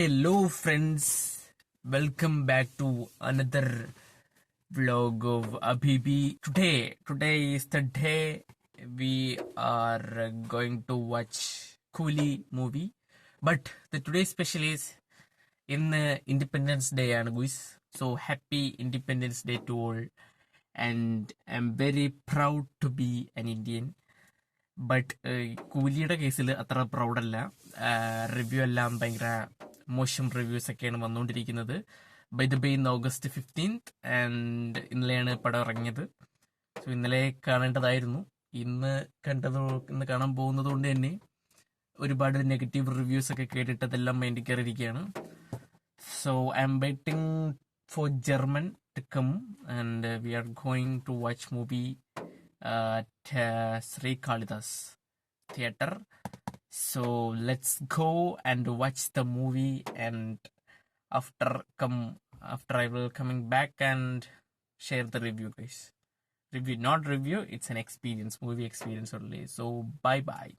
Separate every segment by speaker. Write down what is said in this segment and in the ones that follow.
Speaker 1: Hello friends, welcome back to another vlog of Abhibi. Today is the day we are going to watch Coolie movie. But the today's special is in Independence Day and guys. So happy Independence Day to all. And I'm very proud to be an Indian. But കൂലിയുടെ കേസിൽ അത്ര പ്രൗഡല്ല. Review എല്ലാം ഭയങ്കര മോശം reviews ഒക്കെയാണ് വന്നുകൊണ്ടിരിക്കുന്നത്. By the by ഇന്ന് August 15th and ഇന്നലെയാണ് പടം ഇറങ്ങിയത്. സോ ഇന്നലെ കാണേണ്ടതായിരുന്നു. ഇന്ന് കാണാൻ പോകുന്നത് കൊണ്ട് തന്നെ ഒരുപാട് നെഗറ്റീവ് റിവ്യൂസ് ഒക്കെ കേട്ടിട്ട് അതെല്ലാം മൈൻഡിൽ കയറിയിരിക്കുകയാണ്. So I am waiting for German to come and we are going to watch movie at Sri Kalidas Theatre. So let's go and watch the movie, and after I will coming back and share the review, guys. Review, not review, it's an experience, movie experience only. So bye bye.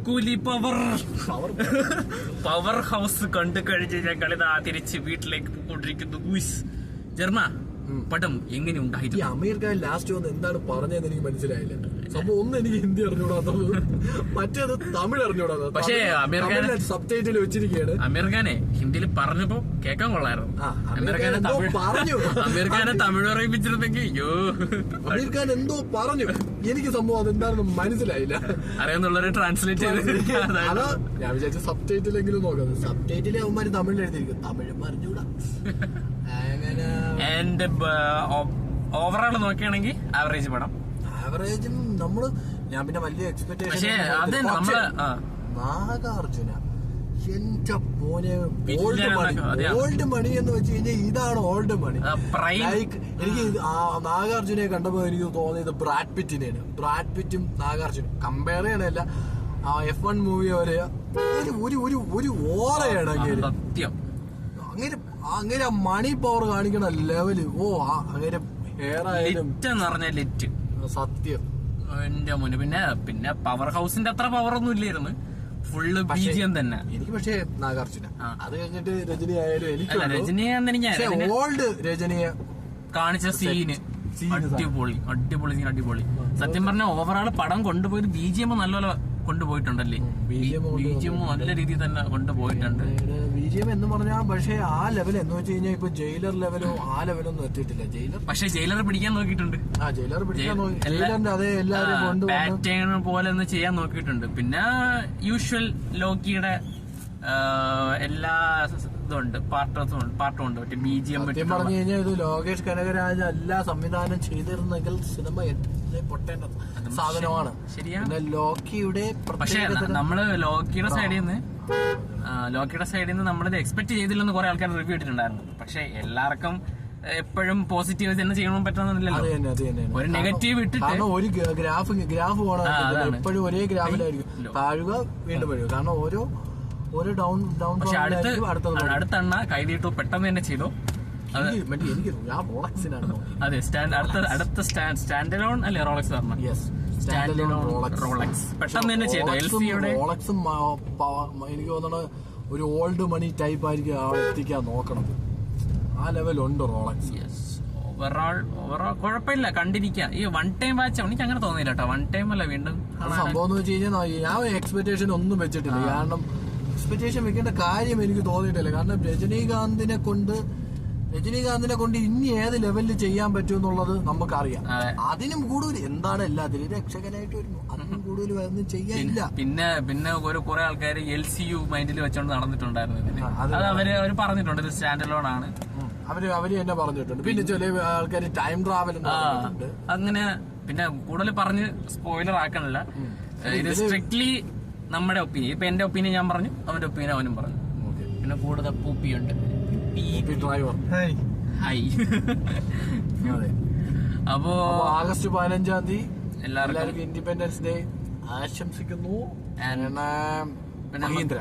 Speaker 1: കൂലി power house കണ്ടു കഴിഞ്ഞ് ഞങ്ങളിതാ തിരിച്ച് വീട്ടിലേക്ക് പോയിക്കൊണ്ടിരിക്കുന്നു. ജർമ്മ പടം എങ്ങനെ ഉണ്ടായിരുന്നു?
Speaker 2: അമീർ ഖാൻ ലാസ്റ്റ് വന്ന് എന്താണ് പറഞ്ഞതെന്ന് എനിക്ക് മനസ്സിലായില്ല. സംഭവം ഒന്നും എനിക്ക് ഹിന്ദി അറിഞ്ഞൂടാത്തത്, മറ്റേത് തമിഴ് അറിഞ്ഞൂടാത്തത്. പക്ഷേ അമീർ ഖാൻ സബ് ടൈറ്റിൽ വെച്ചിരിക്കുകയാണ്.
Speaker 1: അമീർ ഖാനെ ഹിന്ദിയിൽ പറഞ്ഞപ്പോ കേൾക്കാൻ കൊള്ളായിരുന്നു.
Speaker 2: അമീർ
Speaker 1: ഖാനെ തമിഴ് പറയിപ്പിച്ചിരുന്നെങ്കിൽ അയ്യോ.
Speaker 2: അമീർ ഖാൻ എന്തോ പറഞ്ഞു, എനിക്ക് സംഭവം അതെന്താണെന്ന് മനസ്സിലായില്ല.
Speaker 1: അറിയാന്നുള്ളവരെ ട്രാൻസ്ലേറ്റ് ചെയ്ത്
Speaker 2: അതാ ഞാൻ വിചാരിച്ച സബ് ടൈറ്റിലെങ്കിലും നോക്കുന്നത്. സബ് ടൈറ്റിലെ അവന്മാര് തമിഴിൽ എഴുതിയിരിക്കും, തമിഴ് പറഞ്ഞൂടാ.
Speaker 1: ആൻഡ് ഓവറോൾ നോക്കുകയാണെങ്കിൽ ആവറേജ് പടം.
Speaker 2: ആവറേജും നമ്മള് ഞാൻ പിന്നെ വലിയ എക്സ്പെക്ടേഷൻ. നാഗാർജുന എന്റെ മോനെ ഓൾഡ് മണി എന്ന് വെച്ച് കഴിഞ്ഞാൽ ഇതാണ് ഓൾഡ് മണി. ലൈക്ക് എനിക്ക് നാഗാർജുനെ കണ്ടപ്പോ എനിക്ക് തോന്നിയത് ബ്രാഡ് പിറ്റിനെയാണ്. ബ്രാഡ് പിറ്റും നാഗാർജുനും കമ്പയർ ചെയ്യണല്ല. F1 മൂവി വരെ ഒരു ഓറയാണ് അങ്ങനെ അങ്ങനെ മണി പവർ കാണിക്കണ ലെവല്. അങ്ങനെ ഹെയർ ആയാലും സത്യം
Speaker 1: എന്റെ മുന്നേ. പിന്നെ പവർ ഹൗസിന്റെ അത്ര പവർ ഒന്നും ഇല്ലായിരുന്നു, ഫുള്ള് ബിജിഎം തന്നെ.
Speaker 2: എനിക്ക് പക്ഷേ നാഗാർജുന, അത് കഴിഞ്ഞിട്ട് രജനി ആയാലും എനിക്ക്
Speaker 1: രജനിയെ
Speaker 2: ഓൾഡ് രജനിയെ
Speaker 1: കാണിച്ച സീന് അടിപൊളി സത്യം പറഞ്ഞ ഓവറോൾ പടം കൊണ്ടുപോയത് ബിജിഎം നല്ലപോലെ കൊണ്ടുപോയിട്ടുണ്ടല്ലേ. ബിജിഎം നല്ല രീതിയിൽ തന്നെ കൊണ്ടുപോയിട്ടുണ്ട്.
Speaker 2: ബിജിഎം എന്ന് പറഞ്ഞാൽ പക്ഷേ ആ ലെവൽ എന്ന് വെച്ച് കഴിഞ്ഞാൽ ഇപ്പൊ ജയിലർ ലെവലോ ആ ലെവലൊന്നും എത്തിയിട്ടില്ല.
Speaker 1: പക്ഷെ ജയിലർ പിടിക്കാൻ നോക്കിയിട്ടുണ്ട്.
Speaker 2: ജയിലർ പിടിക്കാൻ ജയിലറിന്റെ അതേ എല്ലാവരും
Speaker 1: പാറ്റേൺ പോലെ ഒന്ന് ചെയ്യാൻ നോക്കിയിട്ടുണ്ട്. പിന്നെ യൂഷ്വൽ ലോക്കിയുടെ എല്ലാ ഇതുണ്ട്, പാർട്ടും ഉണ്ട്. മറ്റേ ബിജിഎം
Speaker 2: പറഞ്ഞു കഴിഞ്ഞാൽ ഇത് ലോകേഷ് കനകരാജ് എല്ലാ സംവിധാനം ചെയ്തിരുന്നെങ്കിൽ സിനിമ പൊട്ടേണ്ട സാധനമാണ്.
Speaker 1: ശരിയാണ്.
Speaker 2: ലോക്കിയുടെ
Speaker 1: പക്ഷെ നമ്മള് ലോക്കിയുടെ സൈഡിൽ നിന്ന് നമ്മളിത് എക്സ്പെക്ട് ചെയ്തില്ലെന്ന് കുറെ ആൾക്കാർ റിവ്യൂ ഇട്ടിട്ടുണ്ടായിരുന്നു. പക്ഷെ എല്ലാവർക്കും എപ്പോഴും പോസിറ്റീവ് തന്നെ ചെയ്യണമെന്ന് പറ്റുന്നില്ലല്ലോ. ഒരു നെഗറ്റീവ് ഇട്ടിട്ട്
Speaker 2: ഒരു ഗ്രാഫ് പോകണം, എപ്പോഴും ഒരേ ഗ്രാഫിലായിരിക്കും. താഴുക വീണ്ടും വരിക, കാരണം ഓരോ ഡൗൺ.
Speaker 1: പക്ഷെ അടുത്തെണ്ണ കൈതീട്ടു പെട്ടെന്ന് തന്നെ ചെയ്തു. അതെ, അടുത്ത സ്റ്റാൻഡ് അലോൺ അല്ലേ റോളക്സ് പറഞ്ഞ റോളക്സ് പെട്ടെന്ന് തന്നെ ചെയ്തു.
Speaker 2: റോളക്സും എനിക്ക് തോന്നണ ഒരു ഓൾഡ് മണി ടൈപ്പ് ആയിരിക്കും ആളെ എത്തിക്കാൻ നോക്കണം. ആ ലെവലുണ്ട് റോളക്സ്.
Speaker 1: ഓവറോൾ കുഴപ്പമില്ല, കണ്ടിരിക്കാം. ഈ വൺ ടൈം വാച്ച് എനിക്ക് അങ്ങനെ തോന്നിയില്ല കേട്ടോ. വൺ ടൈം അല്ല, വീണ്ടും
Speaker 2: സംഭവം എന്ന് വെച്ച് കഴിഞ്ഞാൽ ഞാൻ എക്സ്പെക്ടേഷൻ ഒന്നും വെച്ചിട്ടില്ല. കാരണം എക്സ്പെക്ടേഷൻ വെക്കേണ്ട കാര്യം എനിക്ക് തോന്നിയിട്ടില്ല. കാരണം രജനീകാന്തിനെ കൊണ്ട് ഇനി ഏത് ലെവലിൽ ചെയ്യാൻ പറ്റും എന്നുള്ളത് നമുക്കറിയാം. അതിനും കൂടുതൽ എന്താണ് എല്ലാത്തിലും രക്ഷകനായിട്ട് വരുന്നു, അതിനും കൂടുതൽ ഒന്നും ചെയ്യാനില്ല.
Speaker 1: പിന്നെ കുറെ ആൾക്കാർ LCU മൈൻഡിൽ വെച്ചോണ്ട് നടന്നിട്ടുണ്ടായിരുന്നു. അത് അവര് പറഞ്ഞിട്ടുണ്ട് ഇത് സ്റ്റാൻഡ് അലോൺ ആണ്.
Speaker 2: അവര് തന്നെ പറഞ്ഞിട്ടുണ്ട്. പിന്നെ ചില ആൾക്കാർ ടൈം ട്രാവൽ
Speaker 1: അങ്ങനെ. പിന്നെ കൂടുതൽ പറഞ്ഞ് സ്പോയിലർ ആക്കണില്ല. ഇത് സ്ട്രിക്ട്ലി നമ്മുടെ ഒപ്പീനിയൻ. ഇപ്പൊ എന്റെ ഒപ്പീനിയൻ ഞാൻ പറഞ്ഞു, അവന്റെ ഒപ്പീനിയൻ അവനും പറഞ്ഞു. പിന്നെ കൂടുതൽ പൂപ്പിയുണ്ട്.
Speaker 2: ഡ്രൈവർ
Speaker 1: ഹൈ. അപ്പോ
Speaker 2: August 15 എല്ലാവർക്കും ഇൻഡിപെൻഡൻസ് ഡേ ആശംസിക്കുന്നു. മഹീന്ദ്ര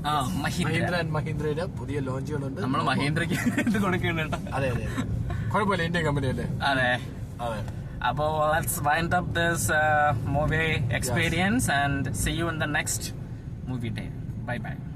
Speaker 2: മഹീന്ദ്ര ആൻഡ് മഹീന്ദ്രയുടെ പുതിയ ലോഞ്ചുകളുണ്ട്.
Speaker 1: നമ്മള് മഹീന്ദ്രക്ക് ഇത് കൊടുക്കുന്നുണ്ട്.
Speaker 2: അതെ കുഴപ്പമില്ല, ഇന്ത്യൻ കമ്പനി അല്ലേ.
Speaker 1: അതെ. അപ്പോ let's wind up this movie experience and see you in the next movie day. Bye bye.